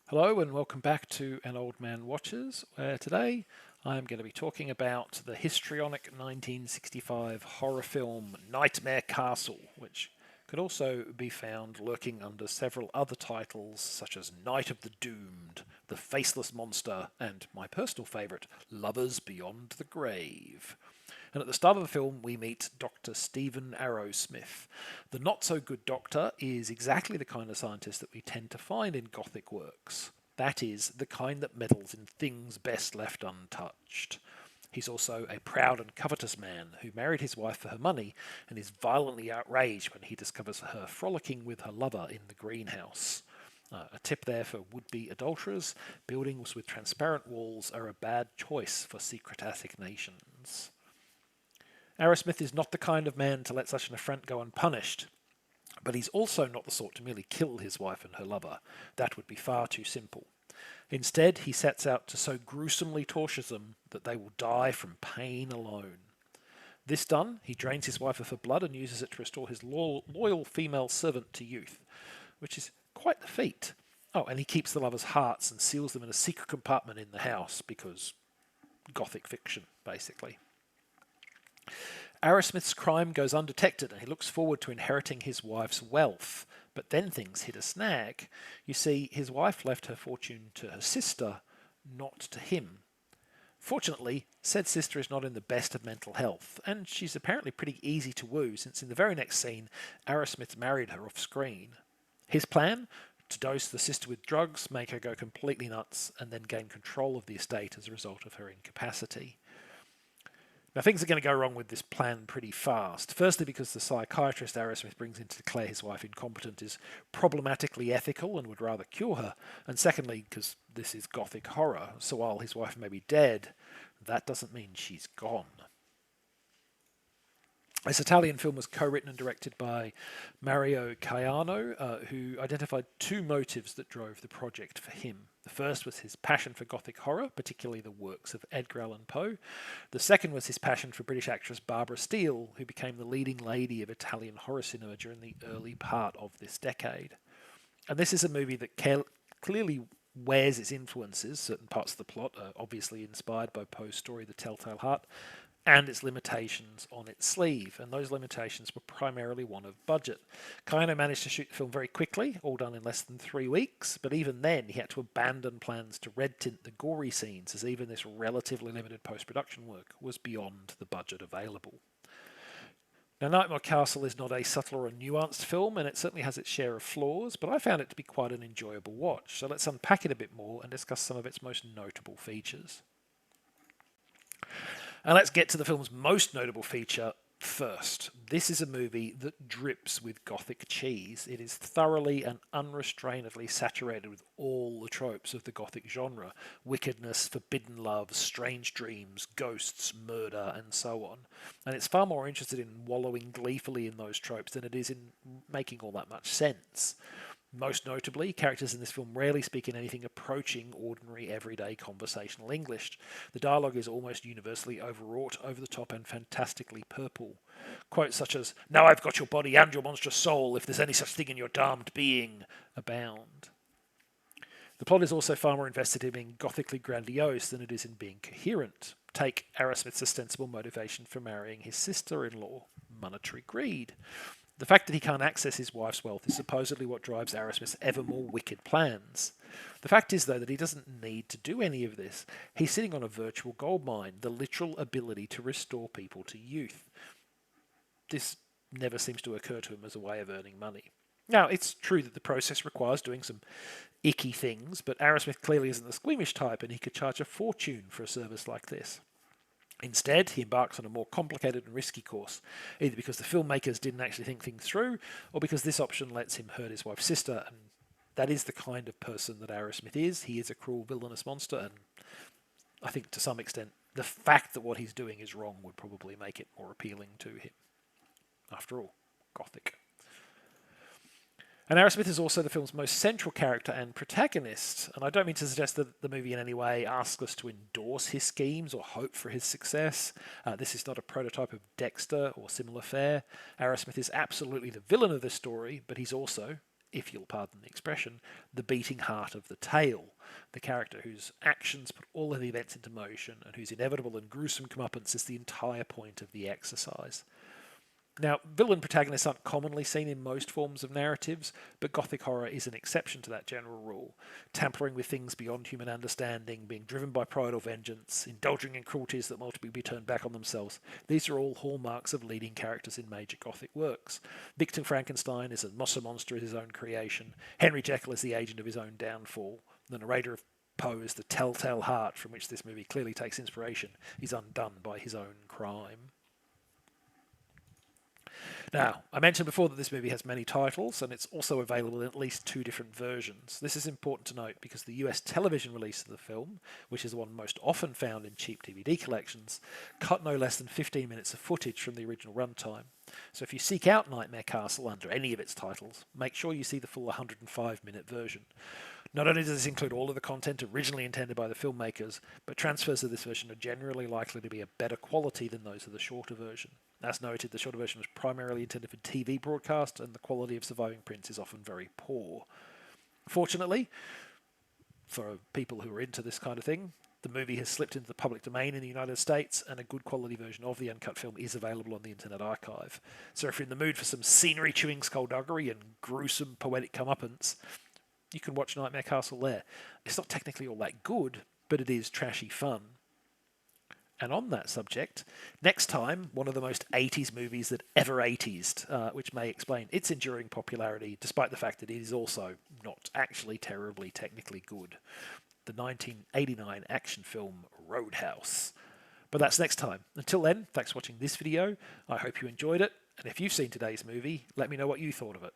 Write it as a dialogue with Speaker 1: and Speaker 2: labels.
Speaker 1: Hello and welcome back to An Old Man Watches, where today I'm going to be talking about the histrionic 1965 horror film Nightmare Castle, which could also be found lurking under several other titles such as Night of the Doomed, The Faceless Monster, and my personal favourite, Lovers Beyond the Grave. And at the start of the film, we meet Dr. Stephen Arrowsmith. The not-so-good doctor is exactly the kind of scientist that we tend to find in Gothic works. That is, the kind that meddles in things best left untouched. He's also a proud and covetous man who married his wife for her money and is violently outraged when he discovers her frolicking with her lover in the greenhouse. A tip there for would-be adulterers: buildings with transparent walls are a bad choice for secret assignations. Arrowsmith is not the kind of man to let such an affront go unpunished, but he's also not the sort to merely kill his wife and her lover. That would be far too simple. Instead, he sets out to so gruesomely torture them that they will die from pain alone. This done, he drains his wife of her blood and uses it to restore his loyal female servant to youth, which is quite the feat. Oh, and he keeps the lovers' hearts and seals them in a secret compartment in the house, because Gothic fiction, basically. Arrowsmith's crime goes undetected and he looks forward to inheriting his wife's wealth. But then things hit a snag. You see, his wife left her fortune to her sister, not to him. Fortunately, said sister is not in the best of mental health, and she's apparently pretty easy to woo, since in the very next scene, Arrowsmith married her off screen. His plan? To dose the sister with drugs, make her go completely nuts, and then gain control of the estate as a result of her incapacity. Now, things are going to go wrong with this plan pretty fast. Firstly, because the psychiatrist Arrowsmith brings in to declare his wife incompetent is problematically ethical and would rather cure her. And secondly, because this is Gothic horror, so while his wife may be dead, that doesn't mean she's gone. This Italian film was co-written and directed by Mario Caiano, who identified two motives that drove the project for him. The first was his passion for Gothic horror, particularly the works of Edgar Allan Poe. The second was his passion for British actress Barbara Steele, who became the leading lady of Italian horror cinema during the early part of this decade. And this is a movie that clearly wears its influences. Certain parts of the plot are obviously inspired by Poe's story The Telltale Heart, and its limitations on its sleeve, and those limitations were primarily one of budget. Kaino managed to shoot the film very quickly, all done in less than 3 weeks, but even then he had to abandon plans to red tint the gory scenes, as even this relatively limited post-production work was beyond the budget available. Now, Nightmare Castle is not a subtle or a nuanced film, and it certainly has its share of flaws, but I found it to be quite an enjoyable watch, so let's unpack it a bit more and discuss some of its most notable features. And let's get to the film's most notable feature first. This is a movie that drips with Gothic cheese. It is thoroughly and unrestrainedly saturated with all the tropes of the Gothic genre: wickedness, forbidden love, strange dreams, ghosts, murder, and so on. And it's far more interested in wallowing gleefully in those tropes than it is in making all that much sense. Most notably, characters in this film rarely speak in anything approaching ordinary, everyday conversational English. The dialogue is almost universally overwrought, over the top, and fantastically purple. Quotes such as, "Now I've got your body and your monstrous soul, if there's any such thing in your damned being," abound. The plot is also far more invested in being gothically grandiose than it is in being coherent. Take Arrowsmith's ostensible motivation for marrying his sister-in-law: monetary greed. The fact that he can't access his wife's wealth is supposedly what drives Arrowsmith's ever more wicked plans. The fact is, though, that he doesn't need to do any of this. He's sitting on a virtual goldmine, the literal ability to restore people to youth. This never seems to occur to him as a way of earning money. Now, it's true that the process requires doing some icky things, but Arrowsmith clearly isn't the squeamish type, and he could charge a fortune for a service like this. Instead, he embarks on a more complicated and risky course, either because the filmmakers didn't actually think things through, or because this option lets him hurt his wife's sister, and that is the kind of person that Arrowsmith is. He is a cruel, villainous monster, and I think to some extent, the fact that what he's doing is wrong would probably make it more appealing to him. After all, Gothic. And Arrowsmith is also the film's most central character and protagonist, and I don't mean to suggest that the movie in any way asks us to endorse his schemes or hope for his success. This is not a prototype of Dexter or similar fare. Arrowsmith is absolutely the villain of this story, but he's also if you'll pardon the expression, the beating heart of the tale, the character whose actions put all of the events into motion and whose inevitable and gruesome comeuppance is the entire point of the exercise. Now, villain protagonists aren't commonly seen in most forms of narratives, but Gothic horror is an exception to that general rule, tampering with things beyond human understanding, being driven by pride or vengeance, indulging in cruelties that ultimately be turned back on themselves. These are all hallmarks of leading characters in major Gothic works. Victor Frankenstein is a monster of his own creation. Henry Jekyll is the agent of his own downfall. The narrator of Poe is the telltale heart from which this movie clearly takes inspiration. He's undone by his own crime. Now, I mentioned before that this movie has many titles, and it's also available in at least 2 different versions. This is important to note because the US television release of the film, which is the one most often found in cheap DVD collections, cut no less than 15 minutes of footage from the original runtime. So if you seek out Nightmare Castle under any of its titles, make sure you see the full 105-minute version. Not only does this include all of the content originally intended by the filmmakers, but transfers of this version are generally likely to be of better quality than those of the shorter version. As noted, the shorter version was primarily intended for TV broadcast, and the quality of surviving prints is often very poor. Fortunately, for people who are into this kind of thing, the movie has slipped into the public domain in the United States, and a good quality version of the uncut film is available on the Internet Archive. So if you're in the mood for some scenery-chewing skullduggery and gruesome poetic comeuppance, you can watch Nightmare Castle there. It's not technically all that good, but it is trashy fun. And on that subject, next time, one of the most 80s movies that ever 80'd, which may explain its enduring popularity, despite the fact that it is also not actually terribly technically good. The 1989 action film Roadhouse. But that's next time. Until then, thanks for watching this video. I hope you enjoyed it. And if you've seen today's movie, let me know what you thought of it.